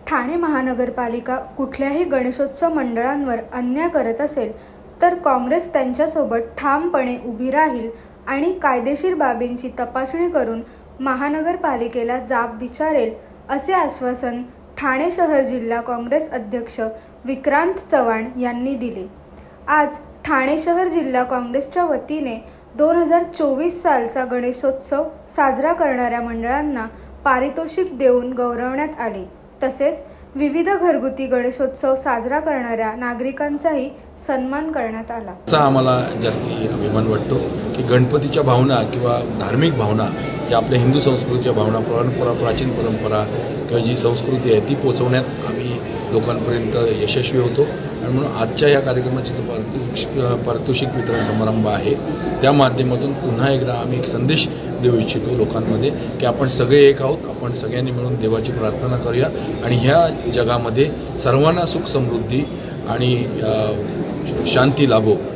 ठाणे महानगरपालिका कुठल्याही गणेशोत्सव मंडळांवर अन्याय करत असेल तर काँग्रेस त्यांच्यासोबत ठामपणे उभी राहील आणि कायदेशीर बाबींची तपासणी करून महानगरपालिकेला जाब विचारेल, असे आश्वासन ठाणे शहर जिल्हा काँग्रेस अध्यक्ष विक्रांत चव्हाण यांनी दिले। आज ठाणे शहर जिल्हा काँग्रेसच्या वतीने 2024 सालचा गणेशोत्सव साजरा करणाऱ्या मंडळांना पारितोषिक देऊन गौरवण्यात आले। तसेच विविध घरगुती गणेशोत्सव साजरा करणाऱ्या नागरिकांचाही सन्मान करण्यात आला। असा आम्हाला जास्ती अभिमान वाटतो की गणपतीच्या भावना किंवा धार्मिक भावना या आपल्या हिंदू संस्कृतीच्या भावना, प्राचीन परंपरा किंवा जी संस्कृती आहे ती पोहोचवण्यात आम्ही लोकांपर्यंत यशस्वी होतो। आणि म्हणून आजच्या या कार्यक्रमाचे पारितोषिक वितरण समारंभ आहे, त्या माध्यमातून पुन्हा एकदा आम्ही एक संदेश देऊ इच्छितो लोकांमध्ये की आपण सगळे एक आहोत, आपण सगळ्यांनी मिळून देवाची प्रार्थना करूया आणि ह्या जगामध्ये सर्वांना सुख समृद्धी आणि शांती लाभो